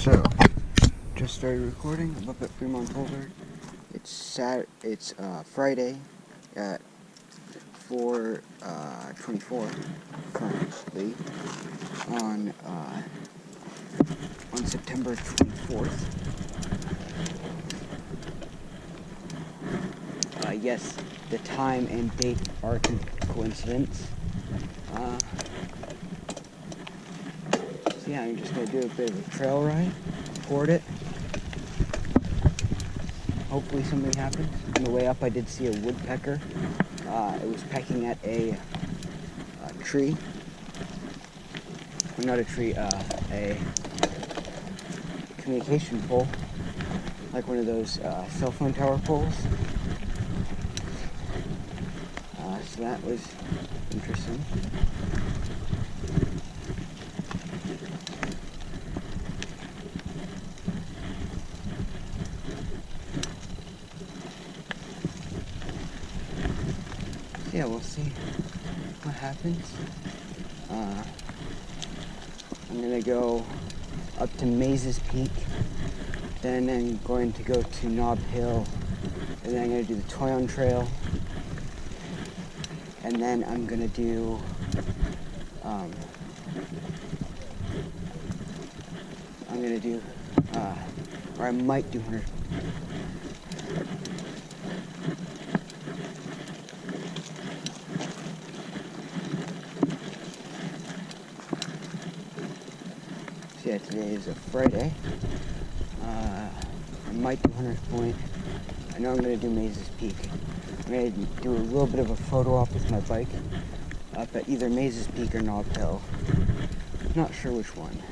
So, just started recording. I'm up at Fremont Boulder. It's Friday at 4:24 currently on September 24th. Yes, the time and date are coincidence. So yeah, I'm just gonna do a bit of a trail ride, record it. Hopefully something happens. On the way up, I did see a woodpecker. It was pecking at a tree. Well, not a tree, a communication pole, like one of those cell phone tower poles. So that was interesting. Yeah, we'll see what happens. I'm gonna go up to Mazes Peak, then I'm going to go to Nob Hill, and then I'm gonna do the Toyon Trail, and then I'm gonna do or I might do 100. So yeah, today is a Friday. I might do Hunters Point. I know I'm going to do Mazes Peak. I'm going to do a little bit of a photo op with my bike up at either Mazes Peak or Nob Hill. Not sure which one.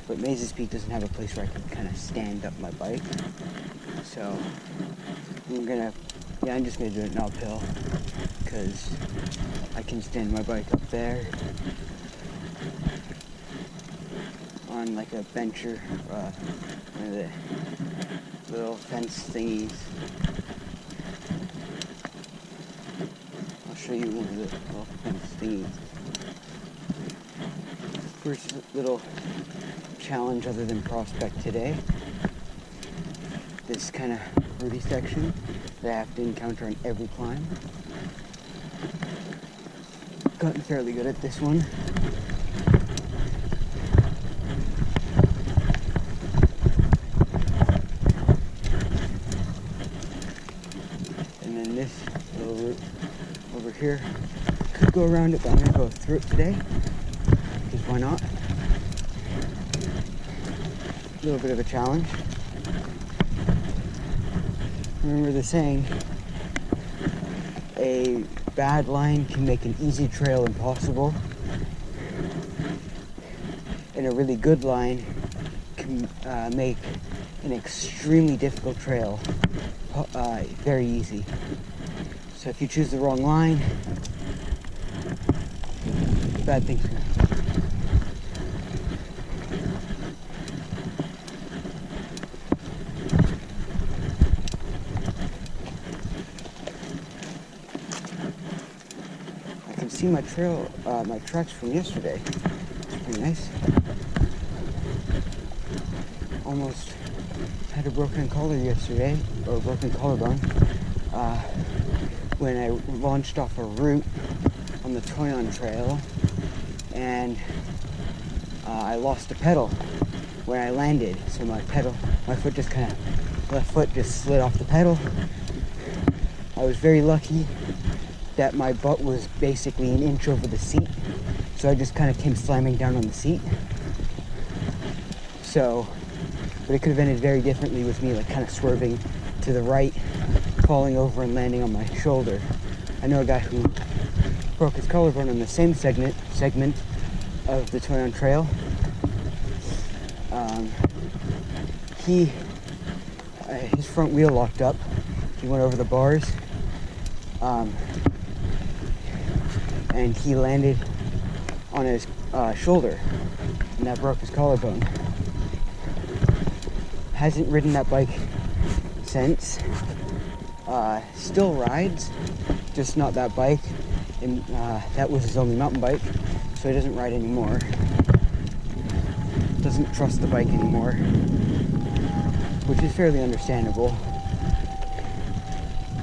But Mazes Peak doesn't have a place where I can kind of stand up my bike. So I'm just going to do it at Nob Hill because I can stand my bike up there on like a bench or one of the little fence thingies. I'll show you one of the little fence thingies. First little challenge other than Prospect today. This kind of roady section that I have to encounter on every climb. Gotten fairly good at this one. And then this little route over here, could go around it, but I'm going to go through it today, because why not? A little bit of a challenge. Remember the saying, a bad line can make an easy trail impossible, and a really good line can make an extremely difficult trail very easy. So if you choose the wrong line, bad things can happen. I can see my trail, my tracks from yesterday. It's pretty nice. Almost had a broken collar yesterday, or a broken collarbone, when I launched off a route on the Toyon Trail, and I lost a pedal when I landed. So my foot just left foot just slid off the pedal. I was very lucky that my butt was basically an inch over the seat, so I just kind of came slamming down on the seat. So, but it could have ended very differently with me, like kind of swerving to the right, falling over and landing on my shoulder. I know a guy who broke his collarbone on the same segment of the Toyon Trail. His front wheel locked up. He went over the bars, and he landed on his shoulder, and that broke his collarbone. Hasn't ridden that bike since. Still rides, just not that bike. And that was his only mountain bike, so he doesn't ride anymore. doesn't trust the bike anymore, which is fairly understandable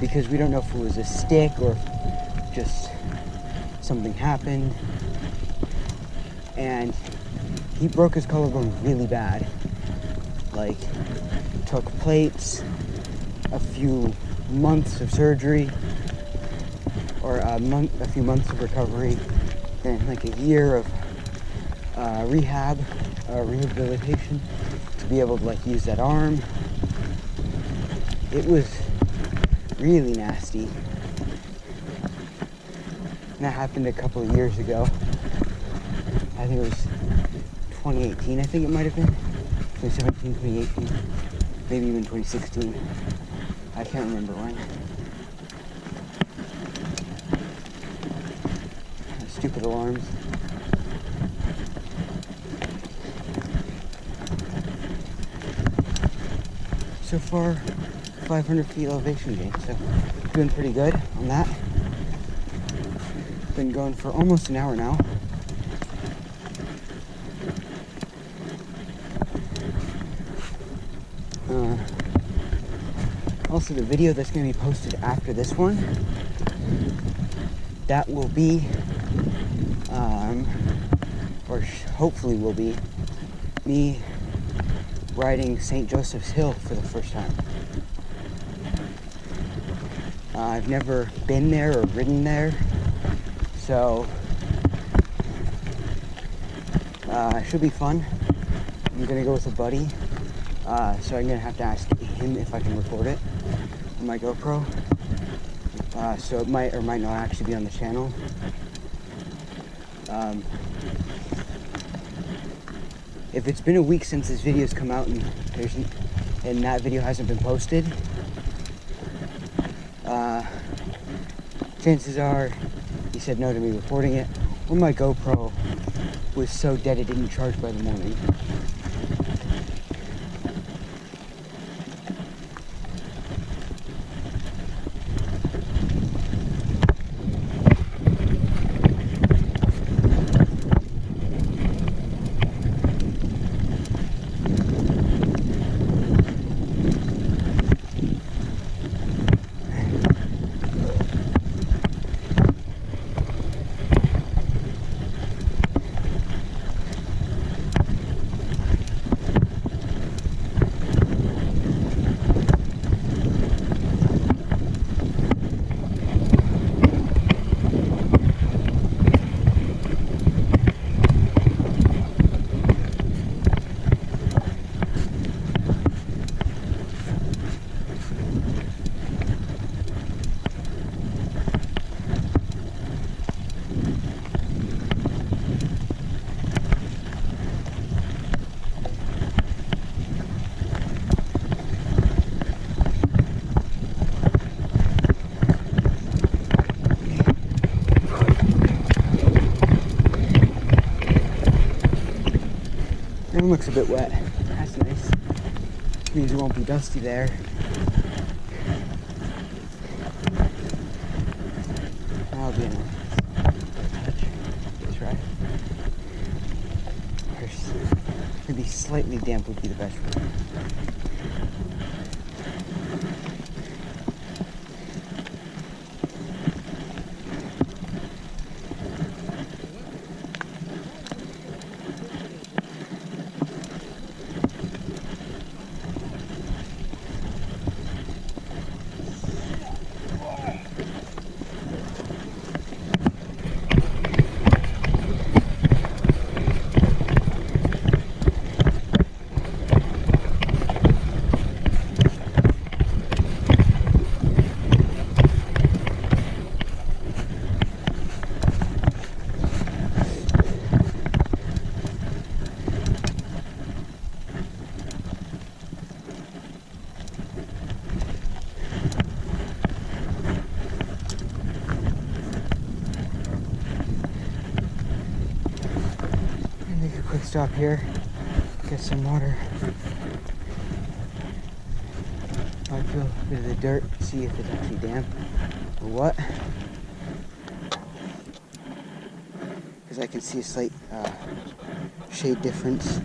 because we don't know if it was a stick or if just something happened. And he broke his collarbone really bad. Like, took plates, a few months of surgery, or a few months of recovery, then like a year of rehabilitation to be able to like use that arm. It was really nasty. And that happened a couple of years ago. I think it was 2018, I think it might have been. 2017, 2018, maybe even 2016. I can't remember when. Stupid alarms. So far, 500 feet elevation gain, so doing pretty good on that. Been going for almost an hour now. Also, the video that's going to be posted after this one, that will be, hopefully will be, me riding St. Joseph's Hill for the first time. I've never been there or ridden there, so it should be fun. I'm going to go with a buddy, so I'm going to have to ask him if I can record it on my GoPro. So it might or might not actually be on the channel. If it's been a week since this video's come out and that video hasn't been posted, chances are he said no to me recording it, or my GoPro was so dead it didn't charge by the morning. It looks a bit wet. That's nice. Means it won't be dusty there. That'll be a nice touch. That's right. Maybe slightly damp would be the best one. Quick stop here, get some water. I feel a bit of the dirt, see if it's actually damp or what. Because I can see a slight shade difference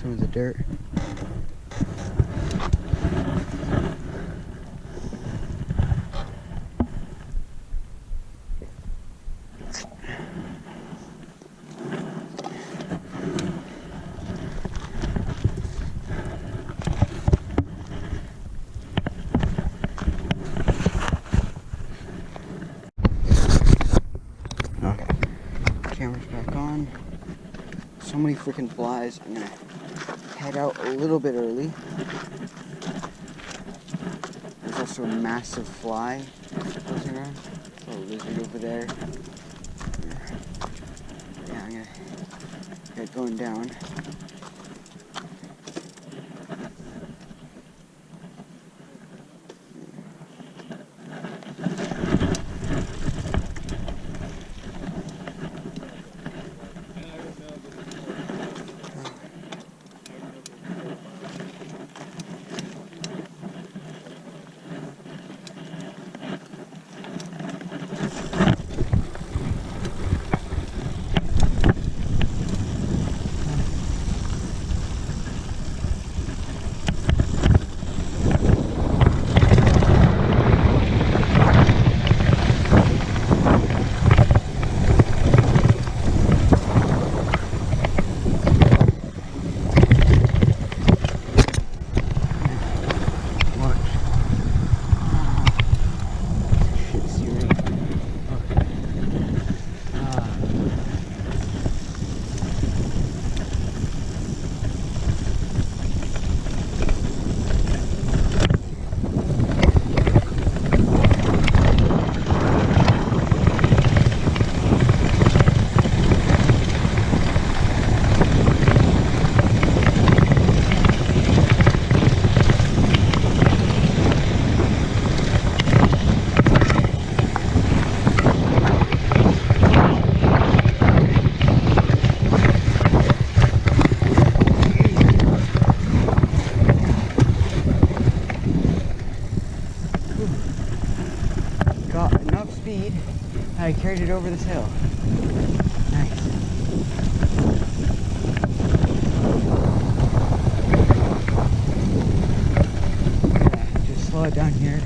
some of the dirt. Okay, camera's back on. So many freaking flies. I'm gonna head out a little bit early. There's also a massive fly buzzing around. A little lizard over there. Yeah, I'm gonna get going down. Got enough speed, I carried it over this hill. Nice. Yeah, just slow it down here.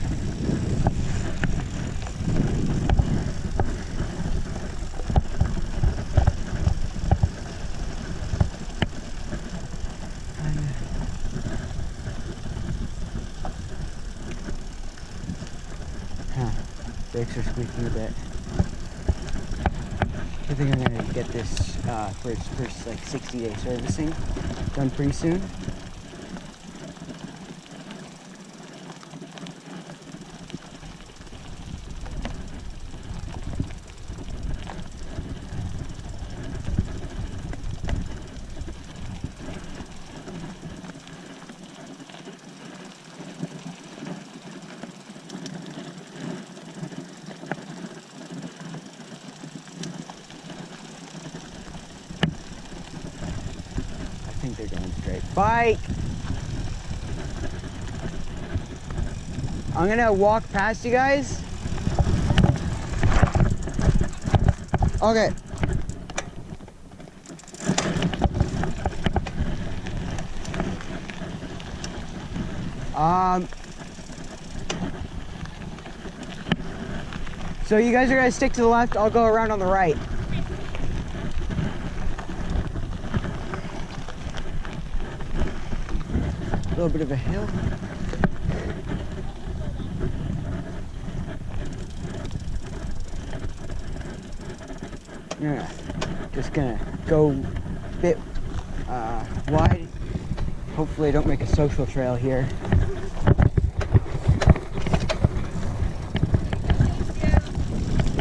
Brakes are squeaking a bit. I think I'm gonna get this for its first like 60-day servicing done pretty soon. I think they're going straight. Bike! I'm gonna walk past you guys. Okay. So you guys are gonna stick to the left, I'll go around on the right. A little bit of a hill. Yeah, just gonna go a bit wide. Hopefully I don't make a social trail here.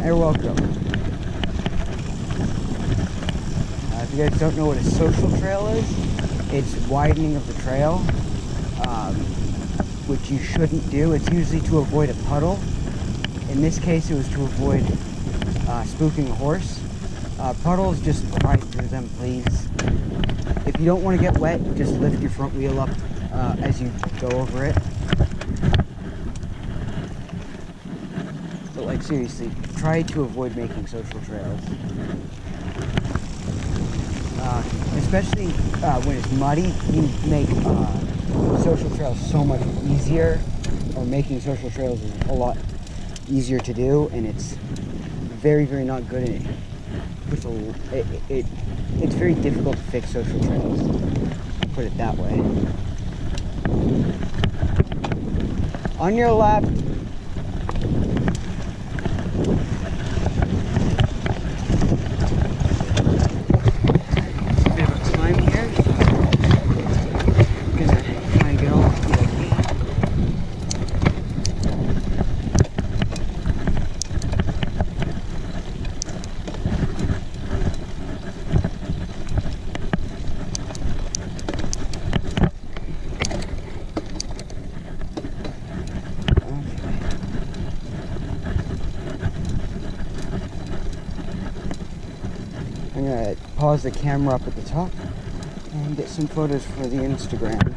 You're welcome. If you guys don't know what a social trail is, it's widening of the trail, which you shouldn't do. It's usually to avoid a puddle. In this case, it was to avoid spooking a horse. Puddles, just ride through them, please. If you don't want to get wet, just lift your front wheel up as you go over it. But like seriously, try to avoid making social trails. This especially when it's muddy, you make social trails so much easier, or making social trails is a lot easier to do, and it's very, very not good at it. It's very difficult to fix social trails, I'll put it that way. On your left. I'm gonna pause the camera up at the top and get some photos for the Instagram.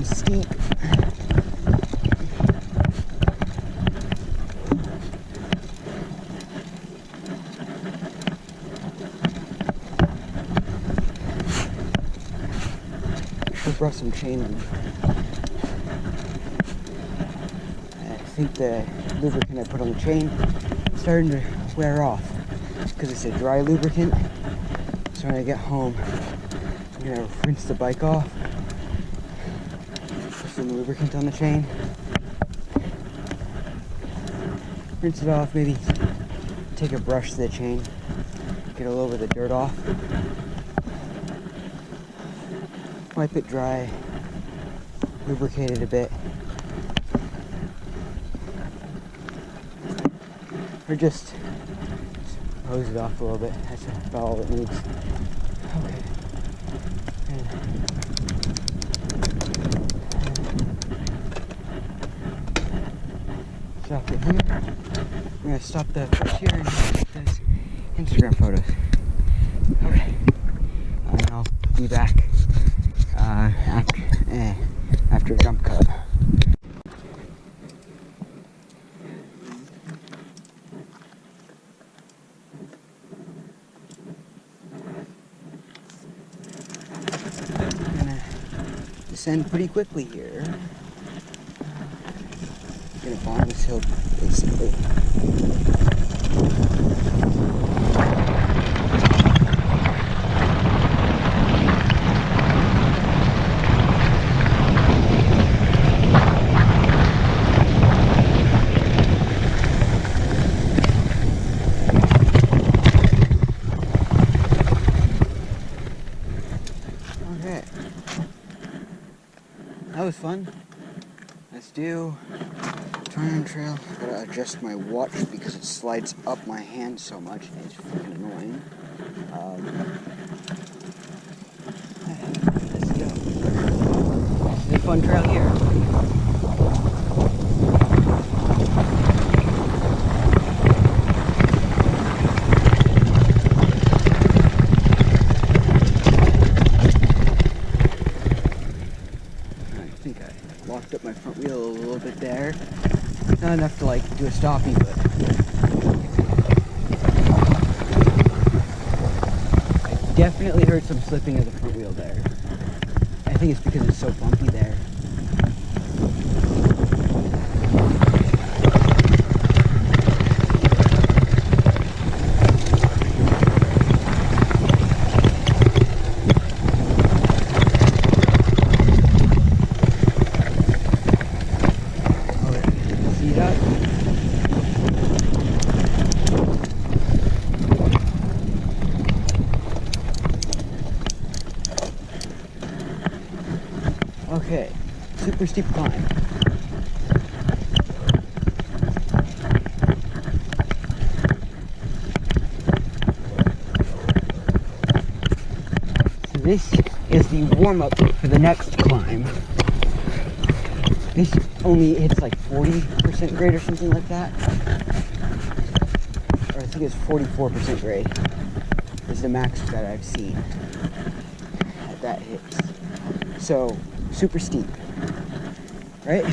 Steep. I brought some chain in. I think the lubricant I put on the chain is starting to wear off because it's a dry lubricant. So when I get home, I'm gonna rinse the bike off. Some lubricant on the chain, rinse it off, maybe take a brush to the chain, get a little bit of the dirt off, wipe it dry, lubricate it a bit, or just hose it off a little bit. That's about all it needs. Okay. Stop it here. I'm gonna stop the push here and take those Instagram photos. Okay. And I'll be back after a jump cut. I'm gonna descend pretty quickly here. Gonna climb this hill basically. Okay. That was fun. Let's do Tryon Trail. Gotta adjust my watch because it slides up my hand so much. It's freaking annoying. Let's go. This is a fun trail here. I think I locked up my front wheel a little bit there. Not enough to like do a stoppie, but I definitely heard some slipping of the front wheel there. I think it's because it's so bumpy there. Okay, super steep climb. So this is the warm-up for the next climb. This only hits like 40% grade or something like that. Or I think it's 44% grade. This is the max that I've seen that hits. So, super steep, right?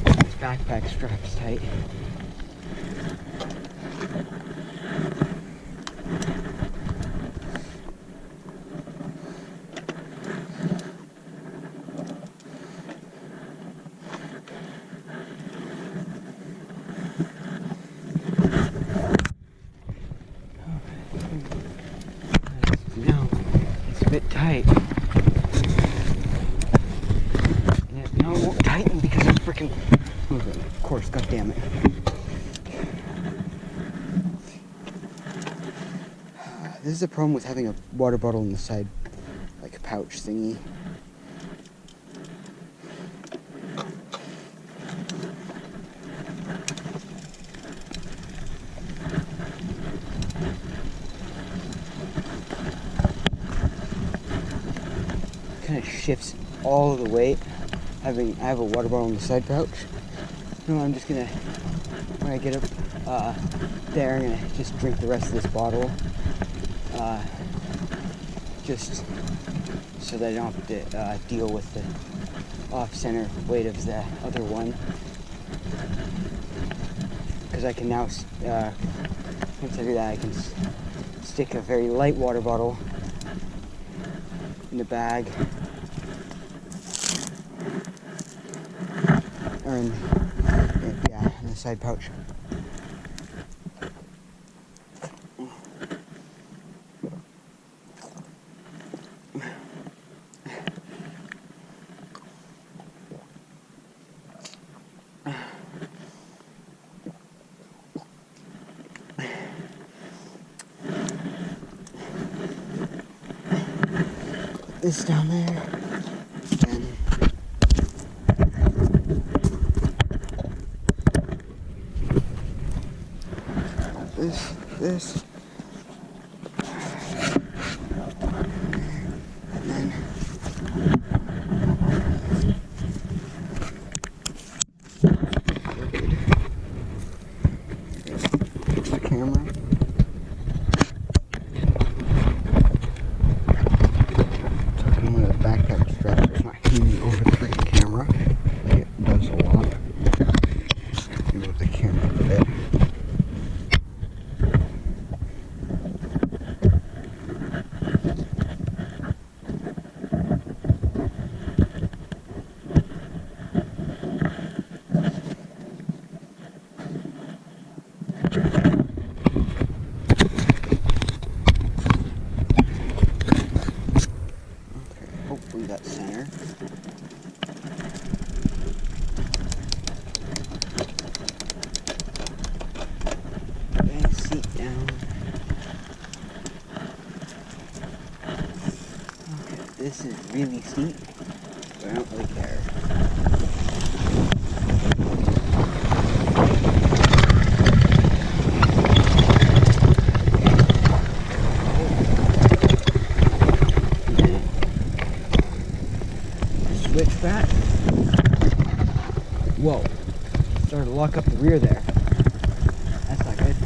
This backpack strap's tight. No, it's a bit tight. No, it won't tighten because I'm freaking moving. Of course, god damn it. This is the problem with having a water bottle in the side, like a pouch thingy. Kind of shifts all of the weight. I have a water bottle in the side pouch. No, I'm just gonna, when I get up there, I'm gonna just drink the rest of this bottle. Just so that I don't have to deal with the off-center weight of the other one. Because I can now, once I do that, I can stick a very light water bottle in the bag. Or in the side pouch. This down there, and this, and then fix the camera. Backpack strap is not hanging over the freaking camera. Like it does a lot. Move the camera a bit. Hopefully that's center. Bang seat down. Okay, this is really steep, but I don't really care. Switch back. Whoa. Started to lock up the rear there. That's not good.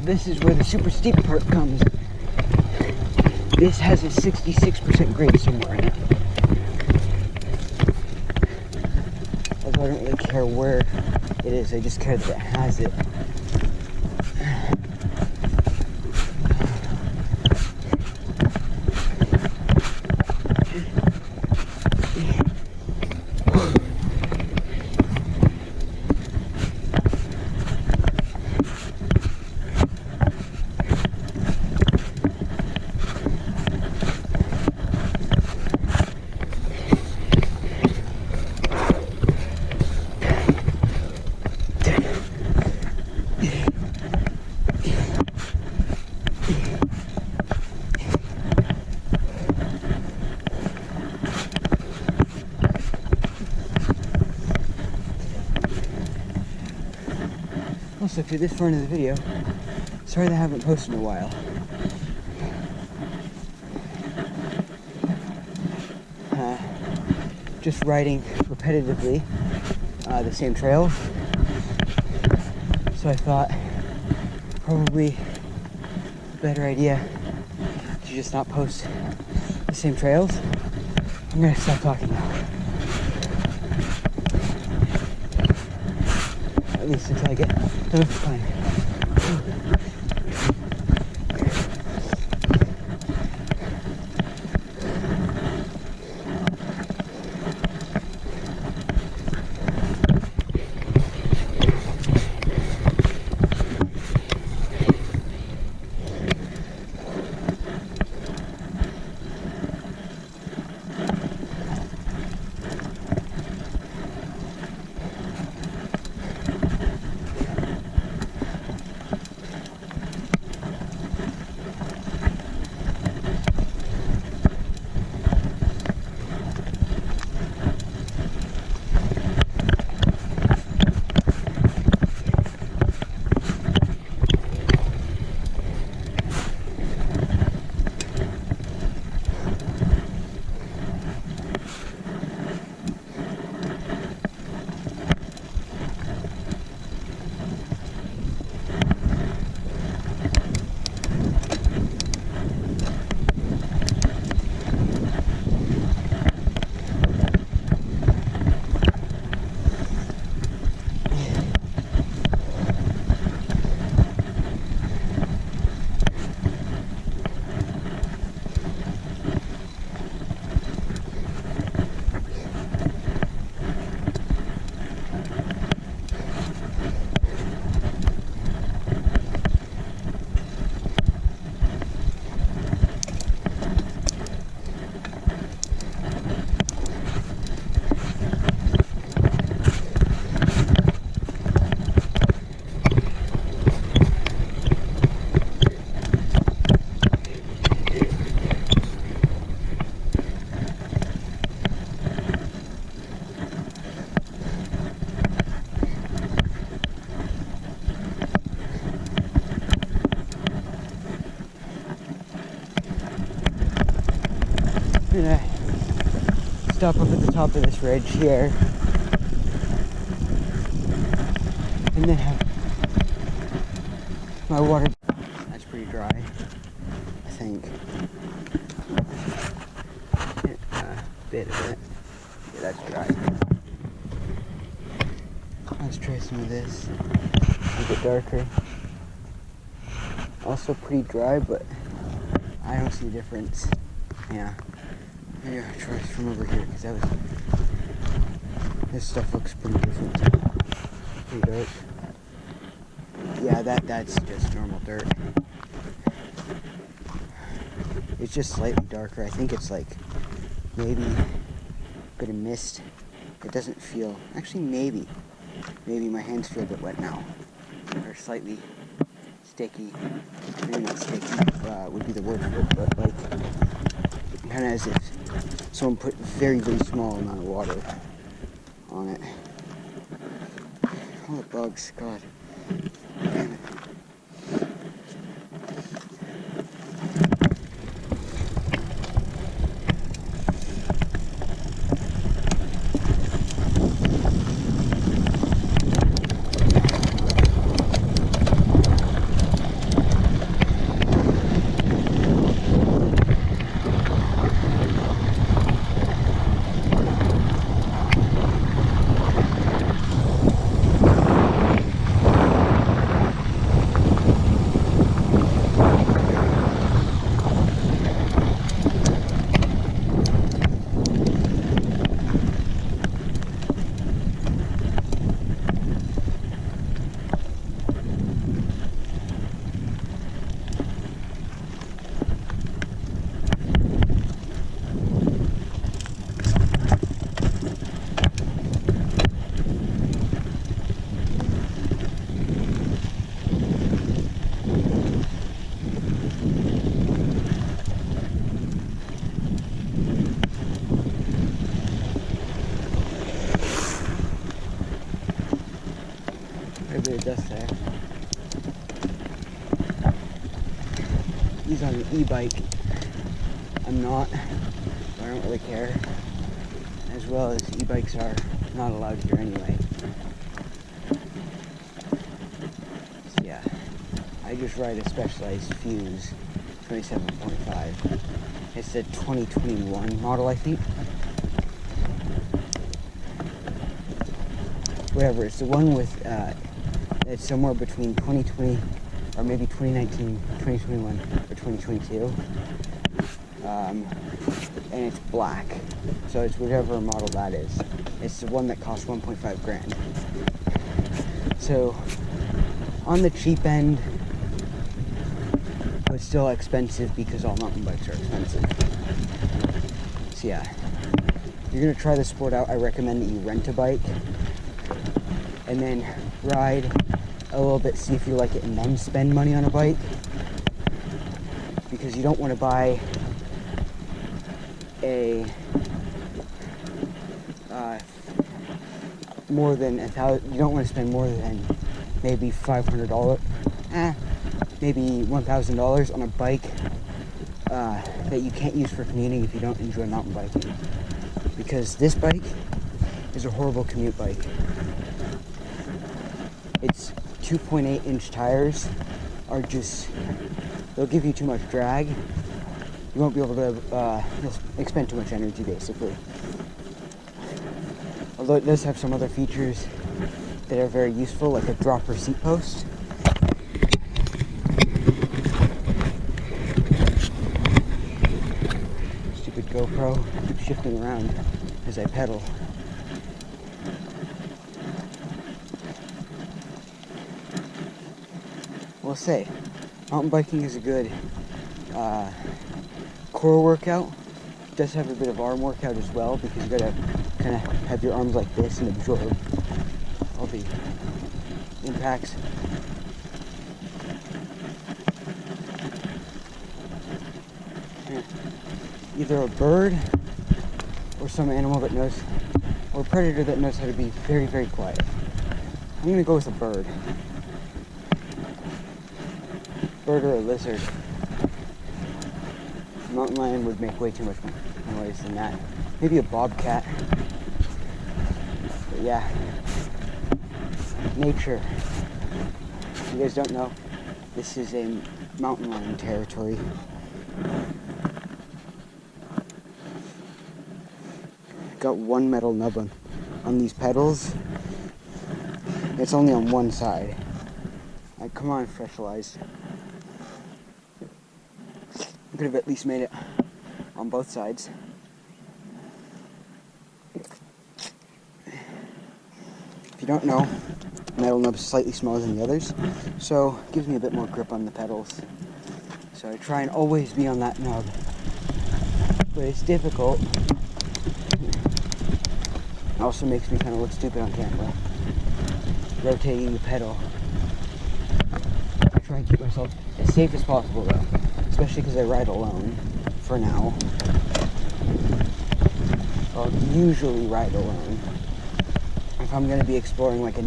This is where the super steep part comes. This has a 66% grade somewhere in it. Although I don't really care where it is, I just care that it has it. Also, if you're this far into the video, sorry that I haven't posted in a while. Just riding repetitively the same trails. So I thought probably a better idea to just not post the same trails. I'm gonna stop talking now. At least until I get to the climb. I'm gonna stop up at the top of this ridge here and then have my water. That's pretty dry, I think. A bit of it. Yeah, that's dry. Let's try some of this. A bit darker. Also pretty dry, but I don't see a difference. Yeah. Maybe I'll try from over here, because this stuff looks pretty different. Pretty dark. Yeah, that's just normal dirt. It's just slightly darker. I think it's like maybe a bit of mist. It doesn't feel, actually maybe my hands feel a bit wet now. Or slightly sticky. Maybe not sticky would be the word for it, but like kind of as if someone put very, very small amount of water on it. All the bugs, God. Damn it. He's on an e-bike. I'm not. I don't really care. As well as e-bikes are not allowed here anyway. So yeah, I just ride a Specialized Fuse 27.5. It's a 2021 model, I think. Whatever, it's the one with, it's somewhere between 2020, or maybe 2019, 2021, or 2022. And it's black, so it's whatever model that is. It's the one that costs 1.5 grand. So, on the cheap end, but still expensive because all mountain bikes are expensive. So yeah, if you're gonna try the sport out, I recommend that you rent a bike and then ride a little bit, see if you like it, and then spend money on a bike, because you don't want to buy a more than $1,000. You don't want to spend more than maybe $500, maybe $1,000 on a bike that you can't use for commuting if you don't enjoy mountain biking, because this bike is a horrible commute bike. Its 2.8 inch tires are just, they'll give you too much drag. You won't be able to expend too much energy, basically. Although it does have some other features that are very useful, like a dropper seat post. Stupid GoPro keeps shifting around as I pedal. We'll say, mountain biking is a good core workout. It does have a bit of arm workout as well, because you gotta kind of have your arms like this and absorb all the impacts. Either a bird or some animal that knows, or a predator that knows how to be very, very quiet. I'm gonna go with a bird. Bird or a lizard. A mountain lion would make way too much noise than that. Maybe a bobcat. But yeah. Nature. If you guys don't know, this is a mountain lion territory. Got one metal nub on these pedals. It's only on one side. Like, come on, Specialized. I could have at least made it on both sides. If you don't know, metal nub's slightly smaller than the others, so it gives me a bit more grip on the pedals. So I try and always be on that nub. But it's difficult. It also makes me kind of look stupid on camera. Rotating the pedal. I try and keep myself as safe as possible though. Especially because I ride alone, for now. I'll usually ride alone. If I'm going to be exploring like a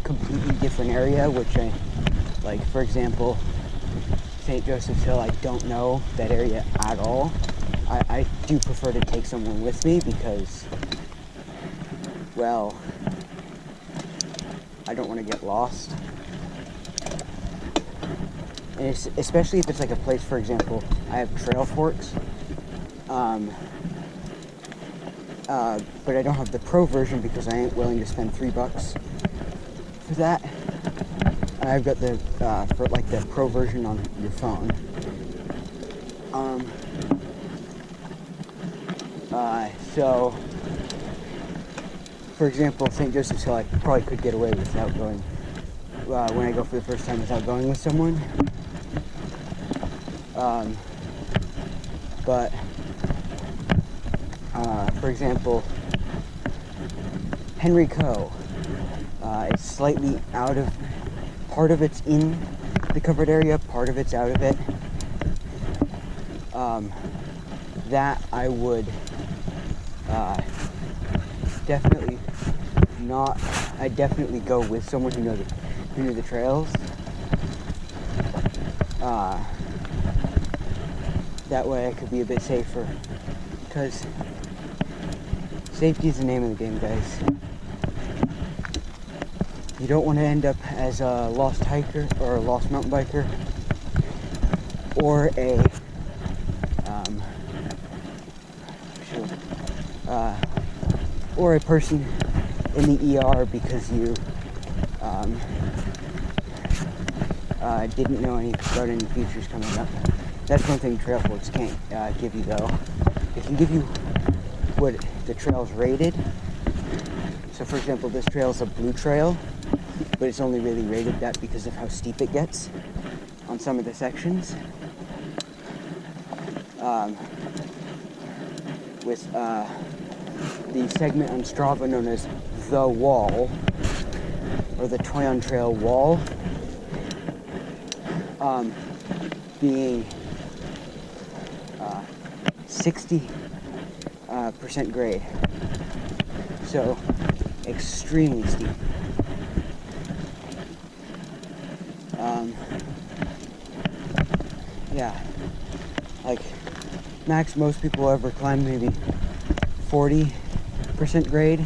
completely different area, which I, like for example, St. Joseph's Hill, I don't know that area at all. I do prefer to take someone with me because, well, I don't want to get lost. And especially if it's like a place, for example, I have Trail Forks, but I don't have the pro version because I ain't willing to spend $3 for that. And I've got the for like the pro version on your phone. So, for example, St. Joseph's Hill, I probably could get away without going when I go for the first time without going with someone. But for example, Henry Coe, it's slightly out of, part of it's in the covered area, part of it's out of it. That I would definitely not, I definitely go with someone who knows into the trails. That way I could be a bit safer, because safety is the name of the game, guys. You don't want to end up as a lost hiker or a lost mountain biker, or a person in the ER because you didn't know about any features coming up. That's one thing Trailforks can't give you, though. It can give you what the trail's rated. So, for example, this trail's a blue trail, but it's only really rated that because of how steep it gets on some of the sections. With the segment on Strava known as The Wall, or the Toyon Trail Wall, being 60% grade, so extremely steep. Yeah, like max most people ever climb maybe 40% grade,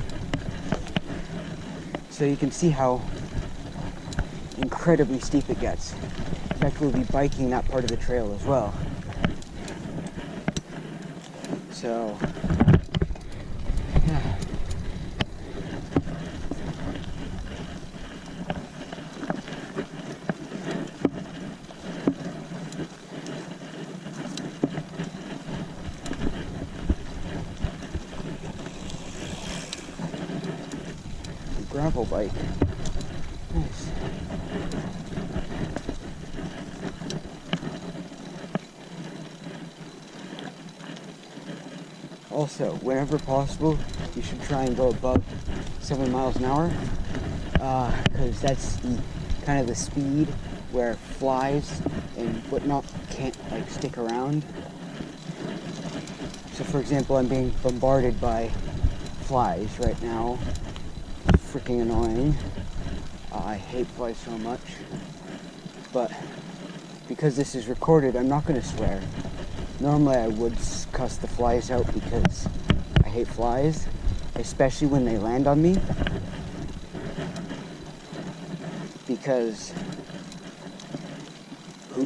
so you can see how incredibly steep it gets. In fact, we'll be biking that part of the trail as well. So, yeah. Gravel bike. Nice. Also, whenever possible, you should try and go above 7 miles an hour, because that's kind of the speed where flies and whatnot can't stick around. So, for example, I'm being bombarded by flies right now. It's freaking annoying. I hate flies so much, but because this is recorded, I'm not going to swear. Normally I would cuss the flies out because I hate flies, especially when they land on me, because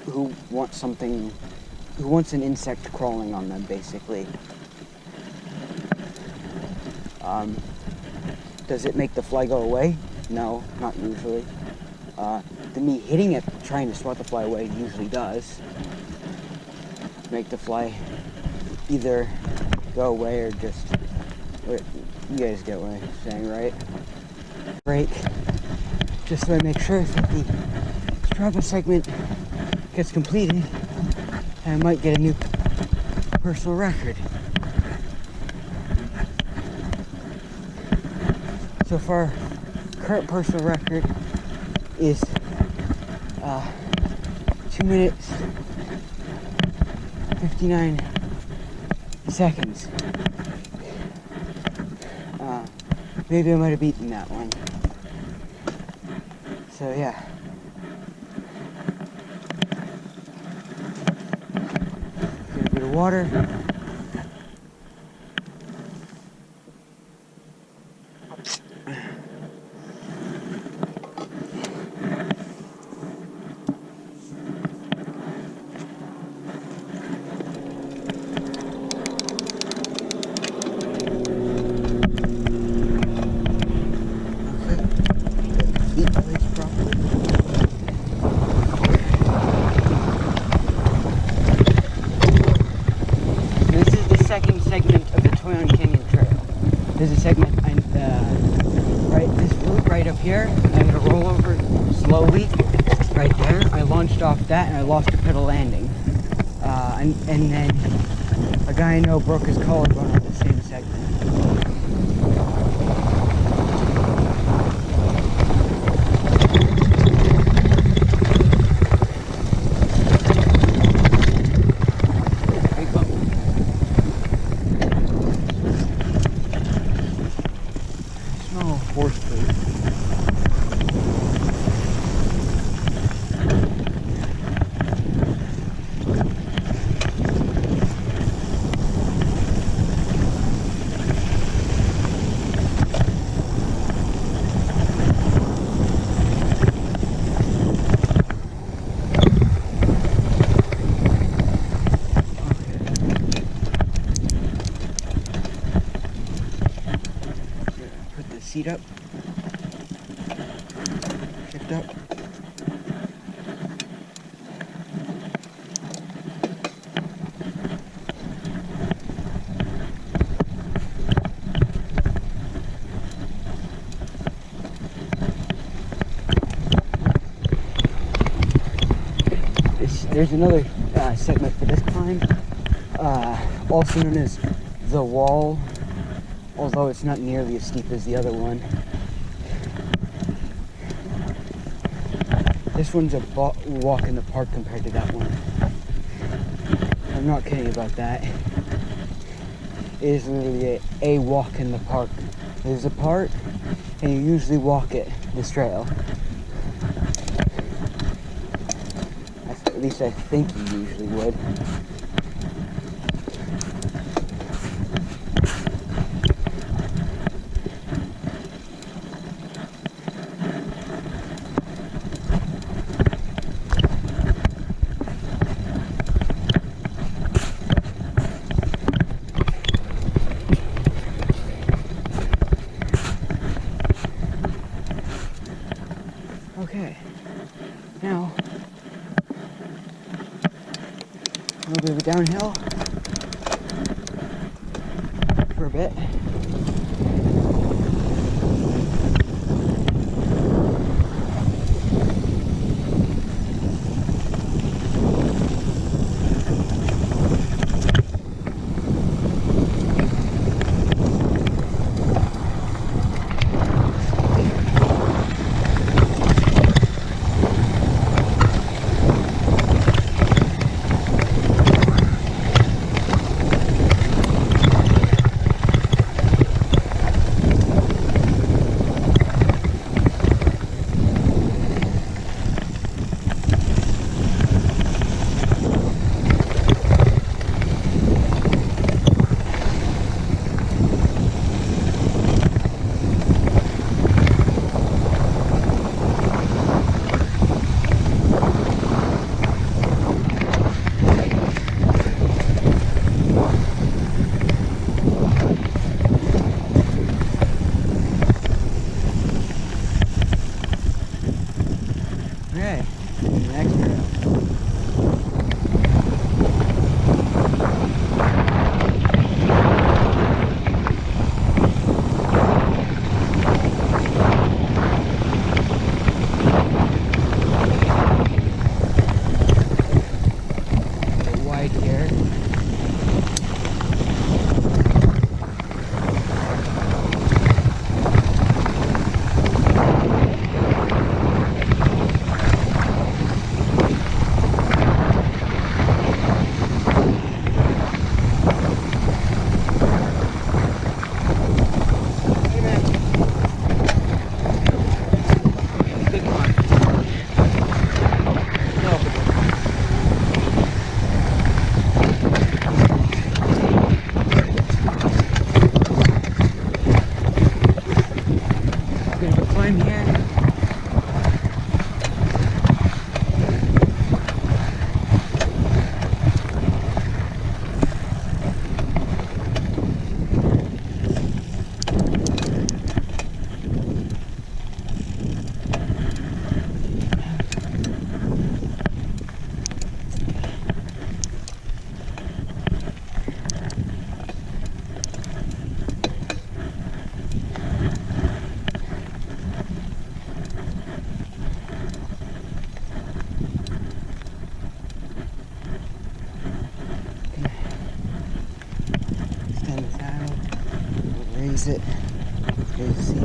who wants an insect crawling on them, basically? Does it make the fly go away? No, not usually. Me hitting it, trying to swat the fly away, usually does make the fly either go away or just... You guys get what I'm saying, right? Break, just so I make sure that the Strava segment gets completed, and I might get a new personal record. So far, current personal record is 2 minutes 59 seconds. Maybe I might have beaten that one. So yeah. Get a bit of water. There's a segment, this route right up here, I'm going to roll over slowly, right there. I launched off that and I lost a pedal landing. And then a guy I know broke his collarbone on the same segment. Horse food. speed up. Shift up. There's another segment for this climb, also known as the wall, although it's not nearly as steep as the other one. This one's a walk in the park compared to that one. I'm not kidding about that. It is literally a walk in the park. There's a part, and you usually walk it, this trail. At least I think you usually would. Okay, now a little bit of a downhill for a bit. Okay, next trail. Wide here. Climb here. Raise it, raise the seat.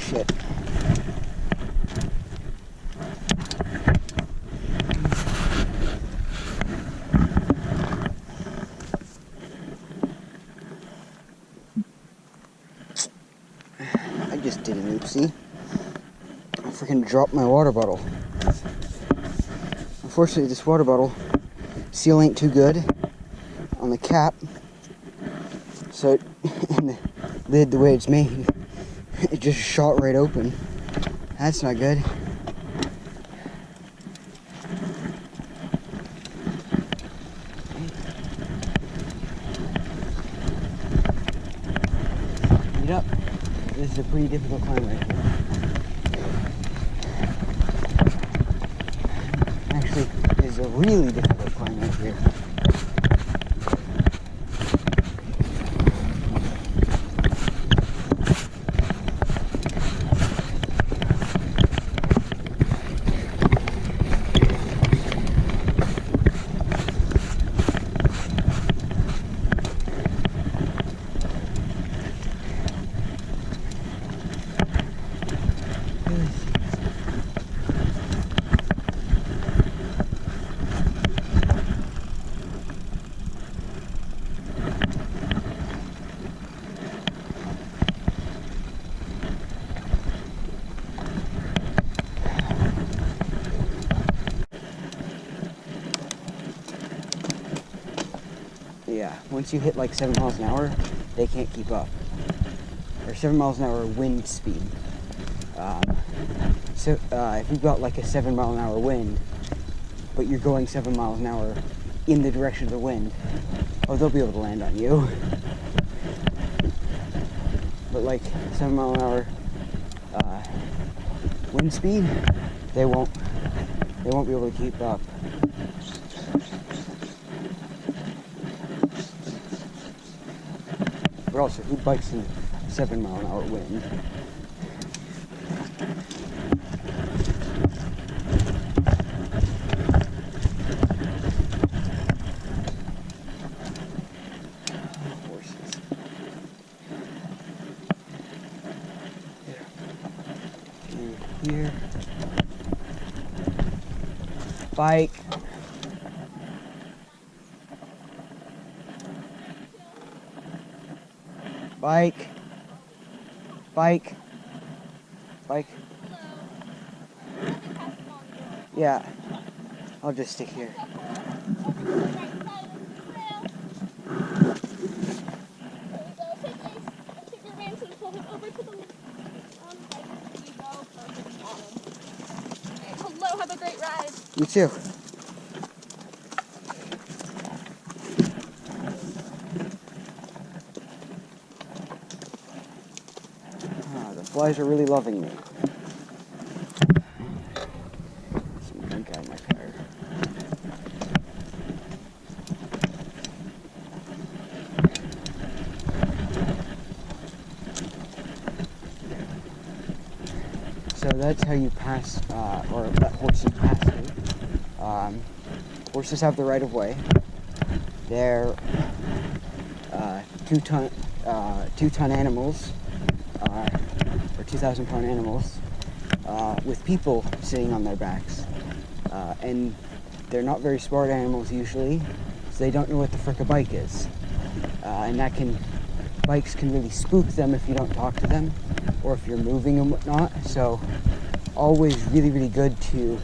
shit. I just did an oopsie. I freaking dropped my water bottle. Unfortunately, this water bottle seal ain't too good on the cap, so and the lid, the way it's made, it just shot right open. That's not good. Get up. This is a pretty difficult climb right here. Actually, this is a really difficult climb right here. Yeah, once you hit like 7 miles an hour, they can't keep up. Or 7 miles an hour wind speed. So if you've got like a 7 mile an hour wind, but you're going 7 miles an hour in the direction of the wind, oh, they'll be able to land on you. But like 7 mile an hour wind speed, they won't be able to keep up. But also, who bikes in 7 mile an hour wind? Horses. And here. Bike. Bike. Bike. Bike. Yeah. I'll just stick here. Hello, have a great ride. You too. The flies are really loving me. Some drink out of my tire. So that's how you pass, or let horses pass you. Horses have the right of way. They're 2-ton animals. Or 2,000-pound animals with people sitting on their backs, and they're not very smart animals usually, so they don't know what the frick a bike is, and bikes can really spook them if you don't talk to them or if you're moving and whatnot. So always really good to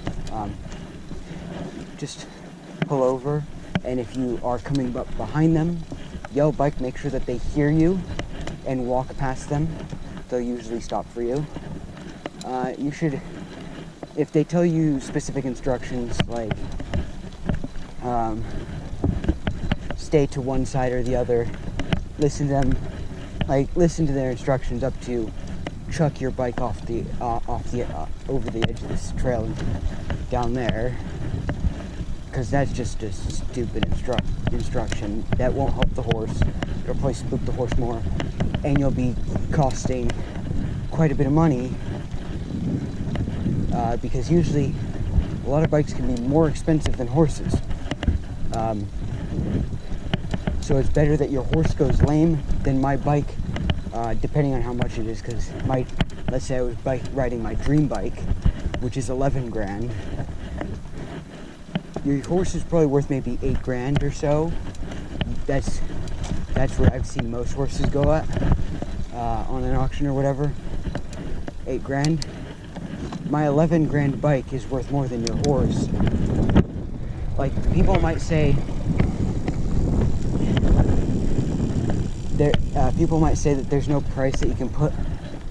just pull over, and if you are coming up behind them, yell bike, make sure that they hear you and walk past them. They'll usually stop for you. You should, if they tell you specific instructions like stay to one side or the other, listen to them. Listen to their instructions up to chuck your bike over the edge of this trail and down there, because that's just a stupid instruction that won't help the horse. It'll probably spook the horse more, and you'll be costing quite a bit of money, because usually a lot of bikes can be more expensive than horses. So it's better that your horse goes lame than my bike depending on how much it is, because let's say I was riding my dream bike, which is 11 grand. Your horse is probably worth maybe 8 grand or so. That's where I've seen most horses go at on an auction or whatever. 8 grand. My 11 grand bike is worth more than your horse. Like, people might say that there's no price that you can put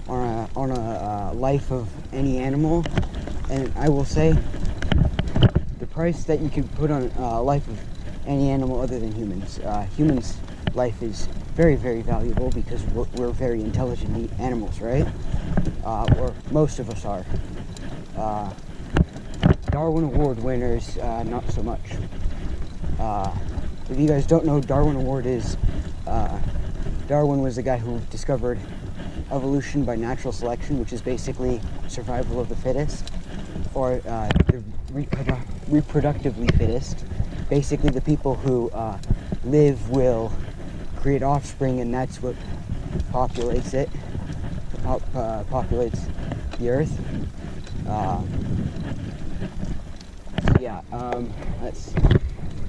on a life of any animal, and I will say the price that you can put on a life of any animal other than humans. Humans' life is very, very valuable because we're very intelligent animals, right? Or most of us are. Darwin Award winners, not so much. If you guys don't know, Darwin Award is, Darwin was the guy who discovered evolution by natural selection, which is basically survival of the fittest, or the reproductively fittest. Basically, the people who live will create offspring, and that's what populates it, populates the earth.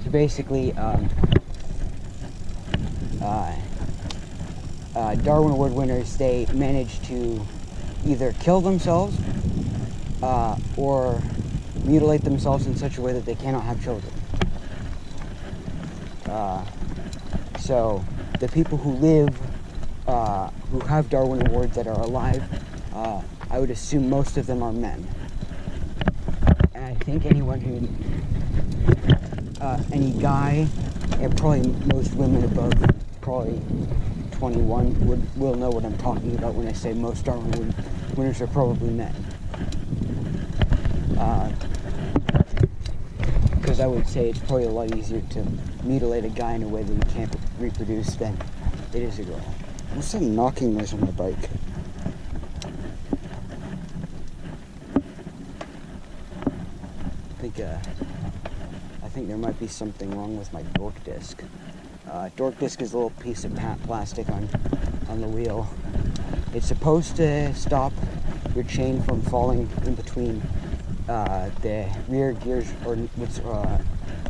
So basically, Darwin Award winners, they manage to either kill themselves or mutilate themselves in such a way that they cannot have children. So the people who live, who have Darwin Awards that are alive, I would assume most of them are men. And I think anyone who, any guy, and probably most women above probably 21 will know what I'm talking about when I say most Darwin winners are probably men. Because I would say it's probably a lot easier to mutilate a guy in a way that he can't reproduce than it is a girl. What's that knocking noise on my bike? I think there might be something wrong with my dork disc. Dork disc is a little piece of plastic on the wheel. It's supposed to stop your chain from falling in between the rear gears, or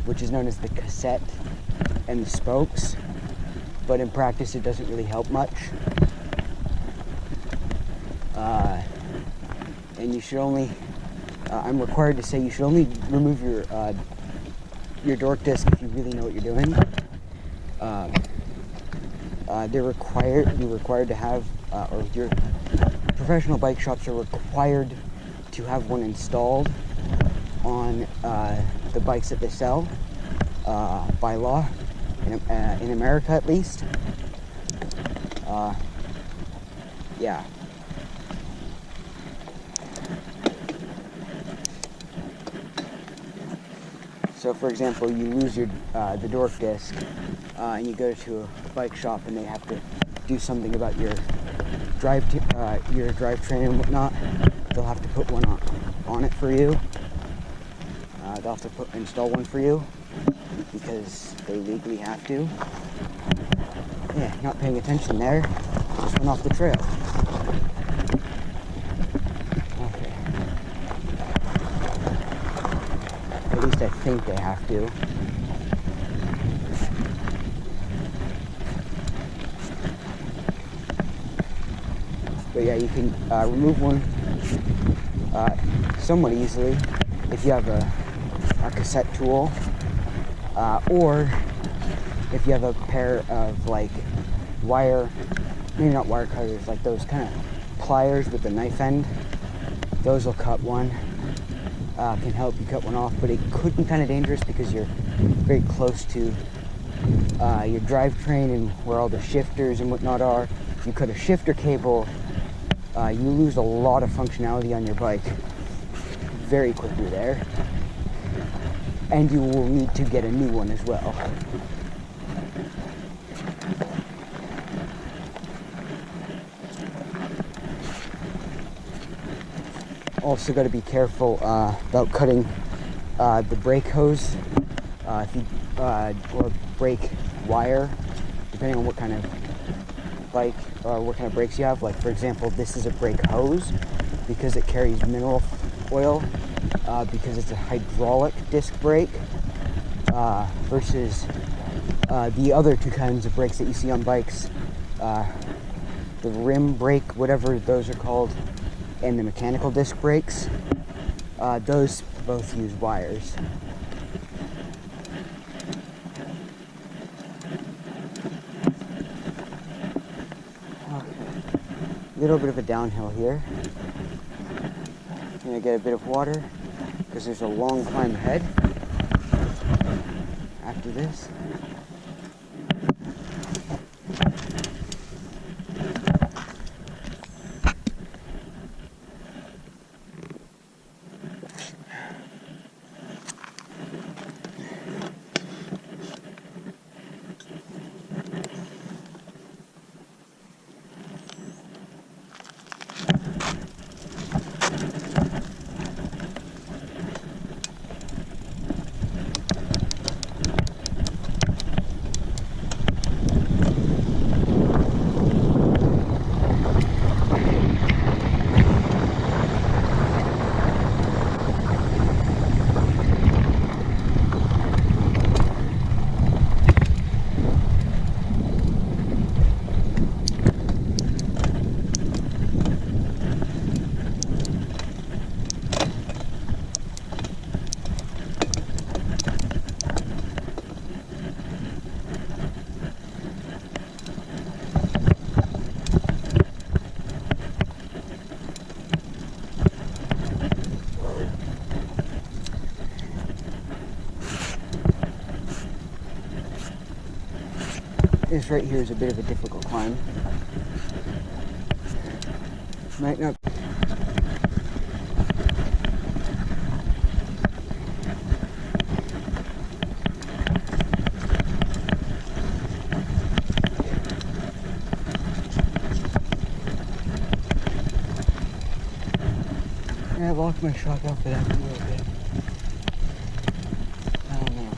which is known as the cassette, and the spokes. But in practice, it doesn't really help much. And you should only, I'm required to say, you should only remove your dork disc if you really know what you're doing. You're required to have, or your professional bike shops are required to have one installed on the bikes that they sell, by law, in America at least. Yeah. So, for example, you lose the dork disc, and you go to a bike shop, and they have to do something about your drivetrain and whatnot. They'll have to put one on it for you. They'll have to install one for you because they legally have to. Yeah, not paying attention there. Just went off the trail. Okay. At least I think they have to. But yeah, you can remove one somewhat easily if you have a cassette tool, or if you have a pair of like maybe not wire cutters, like those kind of pliers with the knife end. Those will cut one, can help you cut one off, but it could be kind of dangerous because you're very close to your drivetrain and where all the shifters and whatnot are. If you cut a shifter cable, you lose a lot of functionality on your bike very quickly there, and you will need to get a new one as well. Also got to be careful about cutting the brake hose, or brake wire, depending on what kind bike or what kind of brakes you have. Like for example, this is a brake hose because it carries mineral oil, because it's a hydraulic disc brake, versus the other two kinds of brakes that you see on bikes, the rim brake, whatever those are called, and the mechanical disc brakes. Those both use wires. Little bit of a downhill here. Gonna get a bit of water because there's a long climb ahead after this. This right here is a bit of a difficult climb. Might not. I locked my shock off for that a little bit. I don't know.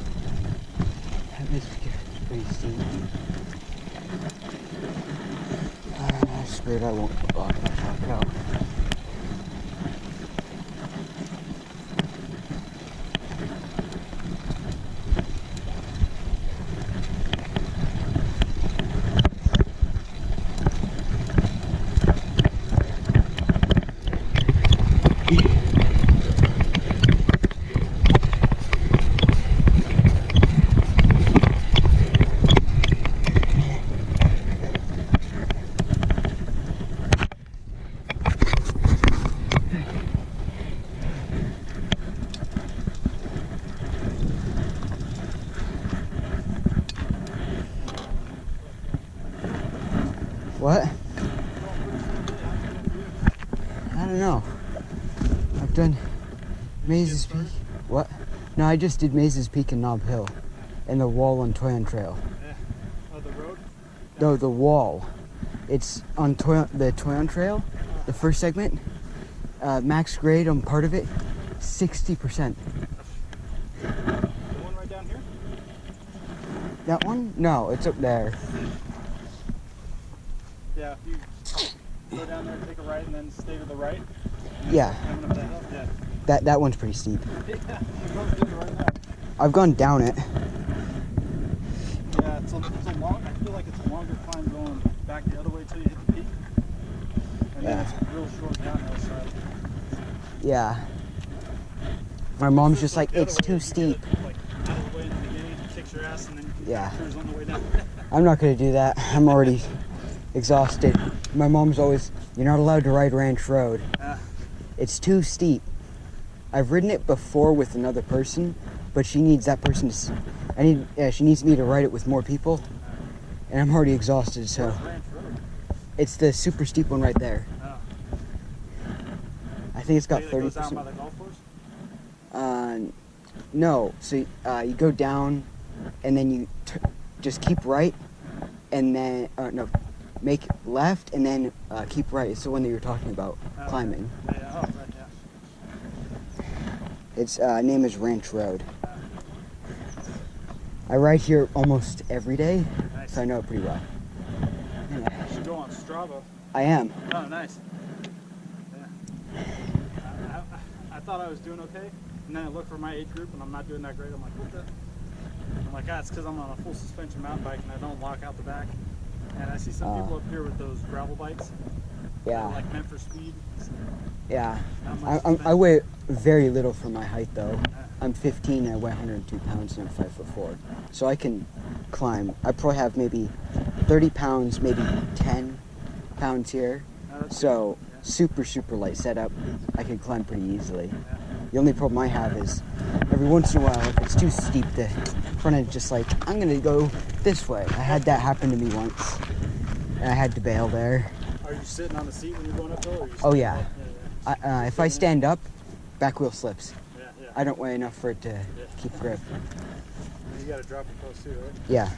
That is pretty steep. Screw it, I won't lock my shock out. What? I don't know. I've done Maze's Peak. What? No, I just did Maze's Peak and Knob Hill and the wall on Toyon Trail. Yeah. Oh, the road? No, the wall. It's on the Toyon Trail, the first segment. Max grade on part of it, 60%. The one right down here? That one? No, it's up there. Yeah, if you go down there, take a right, and then stay to the right. Yeah. Coming up that hill? Yeah. That one's pretty steep. Yeah, you're going to do it right now. I've gone down it. Yeah, it's a long, I feel like it's a longer climb going back the other way till you hit the peak. And then it's a real short downhill side. Yeah. My mom's just like, it's too steep. Like out of the way in the beginning, kicks your ass, and then you Yeah. cruise on the way down. I'm not gonna do that. I'm already exhausted. My mom's always, you're not allowed to ride Ranch Road. It's too steep. I've ridden it before with another person, but she needs that person to, she needs me to ride it with more people, and I'm already exhausted, so. Ranch Road? It's the super steep one right there. Oh. I think it's got That 30%. goes down by the golf course? No, so you go down, and then you just keep right, and then, no, make left, and then keep right. It's the one that you're talking about, climbing. Yeah, oh, right, yeah. Its name is Ranch Road. I ride here almost every day, Nice. so I know it pretty well. You should go Bravo. I am. Oh, nice. Yeah. I thought I was doing okay, and then I look for my age group, and I'm not doing that great. I'm like, what the? I'm like, it's because I'm on a full suspension mountain bike, and I don't lock out the back. And I see some people up here with those gravel bikes. Yeah. That are like meant for speed. Yeah. Not much I suspension. weigh very little for my height, though. Yeah. I'm 15 and I weigh 102 pounds and I'm 5'4". So I can climb. I probably have maybe 30 pounds, maybe 10 pounds here. No, that's So good. Yeah. super, super light setup. I can climb pretty easily. Yeah. The only problem I have is every once in a while, if it's too steep, the front end just like, I'm gonna go this way. I had that happen to me once and I had to bail there. Are you sitting on the seat when you're going uphill? Or are you Oh, standing yeah. up? If I stand up, back wheel slips. Yeah, yeah. I don't weigh enough for it to keep grip. You gotta drop it close too, right? Yeah.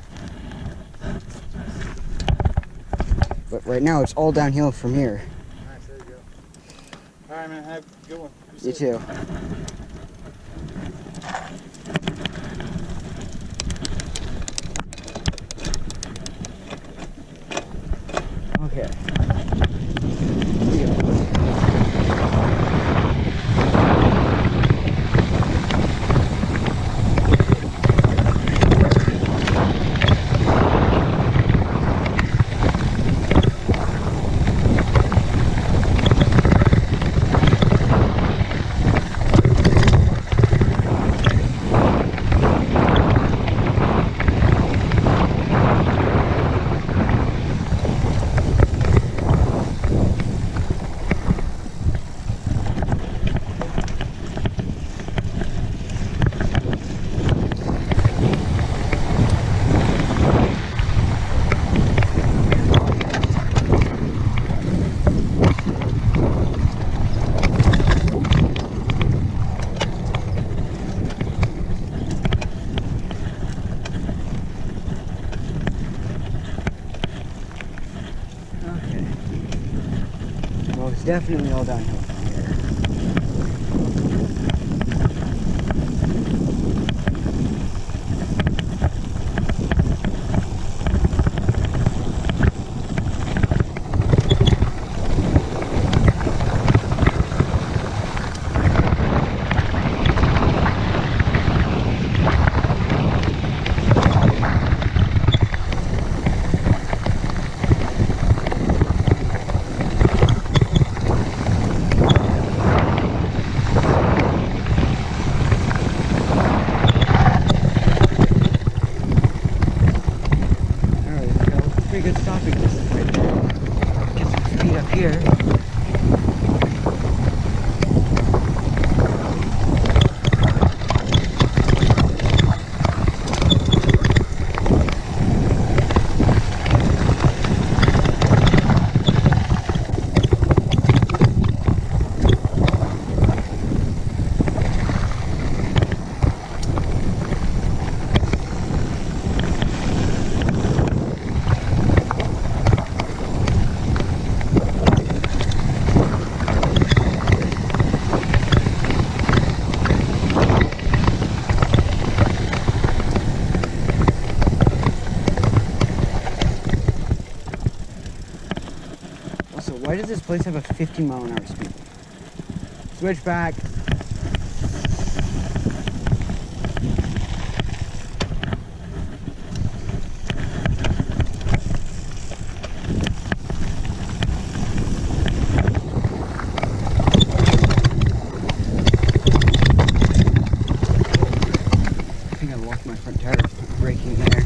But right now it's all downhill from here. Nice, there you go. All right, man, have a good one. Be You safe. too. Okay. Here we go. Okay. Well, it's definitely all downhill from here. Alright, there we go. Pretty good stopping distance right there. Get some speed up here. Also, why does this place have a 50-mile-an-hour speed? Switch back. I think I locked my front tire braking there.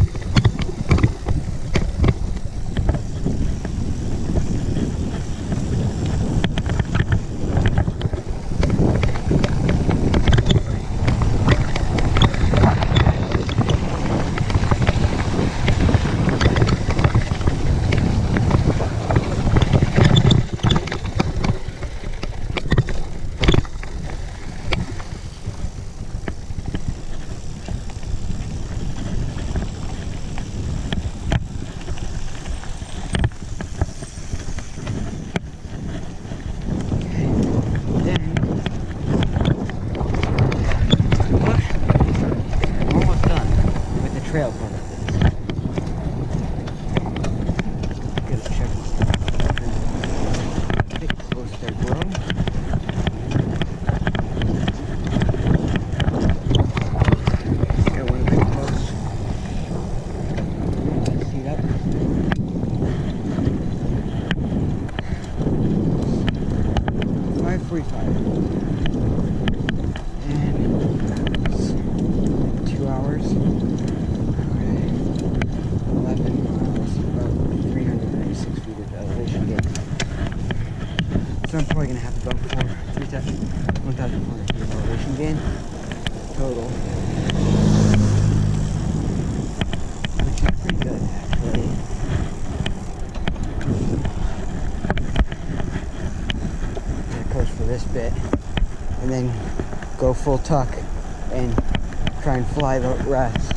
2:45. And it's 2 hours. Okay. 11 miles, about 396 feet of elevation gain. So I'm probably going to have about 1,400 feet of elevation gain total. Which is pretty good, actually. That goes for this bit. And then go full tuck and try and fly the rest.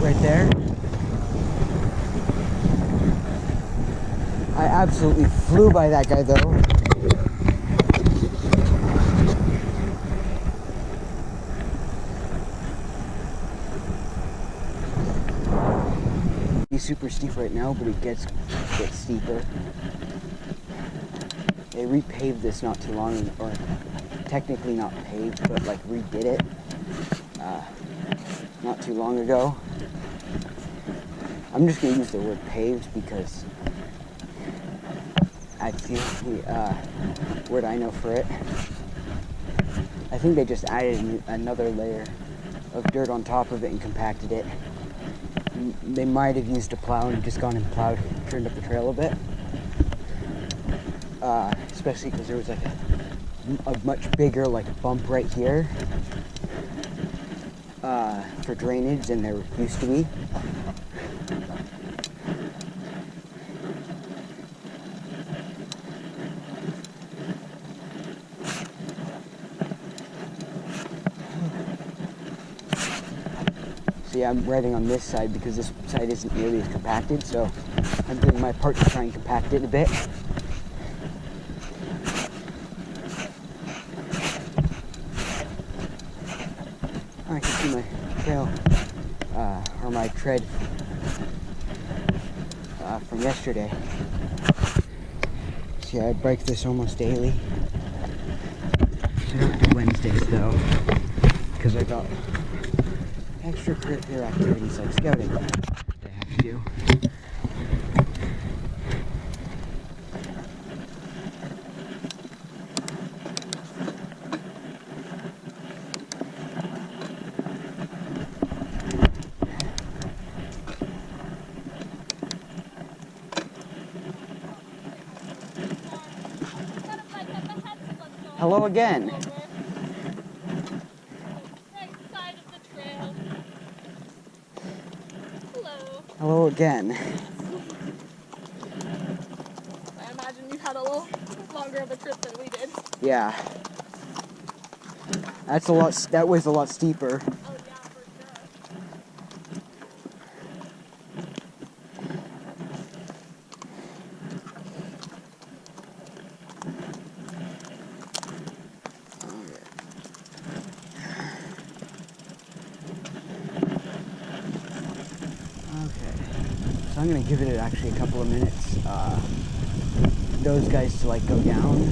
Right there. I absolutely flew by that guy though. He's super steep right now, but it gets steeper. They repaved this not too long, or technically not paved, but like redid it not too long ago. I'm just going to use the word paved because I feel the word I know for it. I think they just added another layer of dirt on top of it and compacted it. They might have used a plow and just gone and plowed, turned up the trail a bit. Especially because there was like a much bigger like bump right here for drainage than there used to be. So yeah, I'm riding on this side because this side isn't nearly as compacted, so I'm doing my part to try and compact it a bit. I can see my trail, or my tread from yesterday. So yeah, I bike this almost daily. I don't do Wednesdays though, because I got extracurricular activities like scouting that I have to do. Hello again. Right side of the trail. Hello. Hello again. I imagine you had a little longer of a trip than we did. Yeah. That's a lot. That was a lot steeper. Oh yeah, for sure. Okay. So I'm gonna give it actually a couple of minutes. Those guys to like go down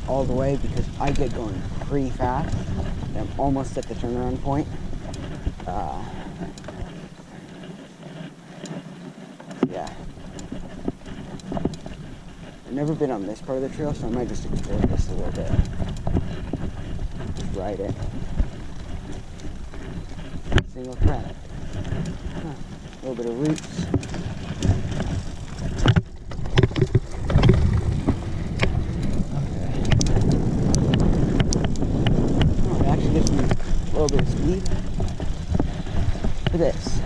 all the way because I get going pretty fast. I'm almost at the turnaround point. Yeah. I've never been on this part of the trail, so I might just explore this a little bit. Just ride it. Single track. Huh. A little bit of roots. Okay. Oh, it actually gives me a little bit of speed. For this.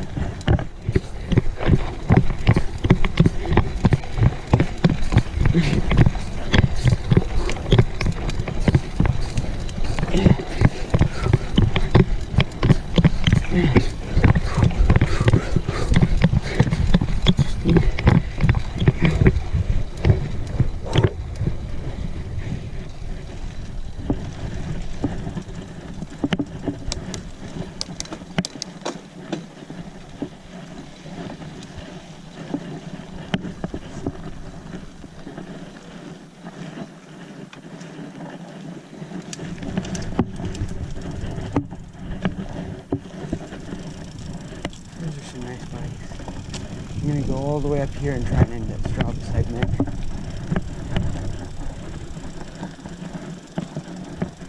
Those are some nice bikes. I'm gonna go all the way up here and try and end that Strava segment.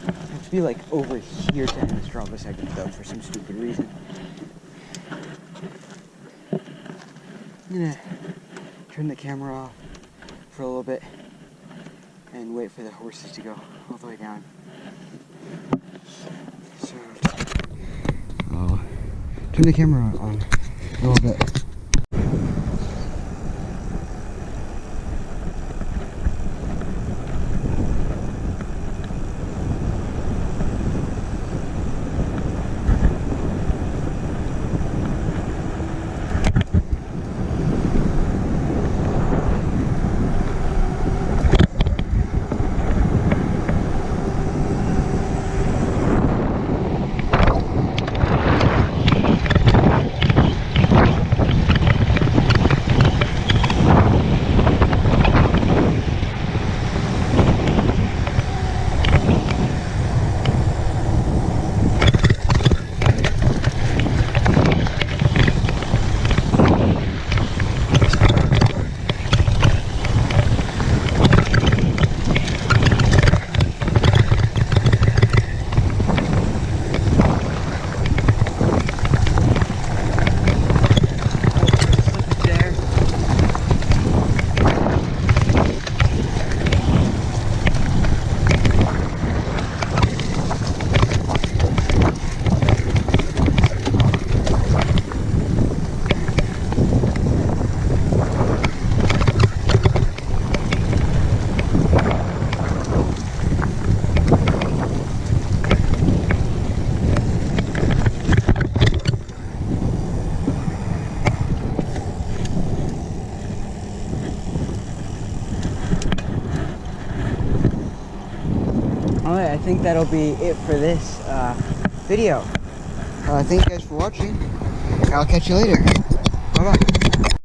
I have to be like over here to end the Strava segment though, for some stupid reason. I'm gonna turn the camera off for a little bit and wait for the horses to go all the way down. So I'll turn the camera on a little bit. Alright, I think that'll be it for this video. Thank you guys for watching. I'll catch you later. Bye-bye.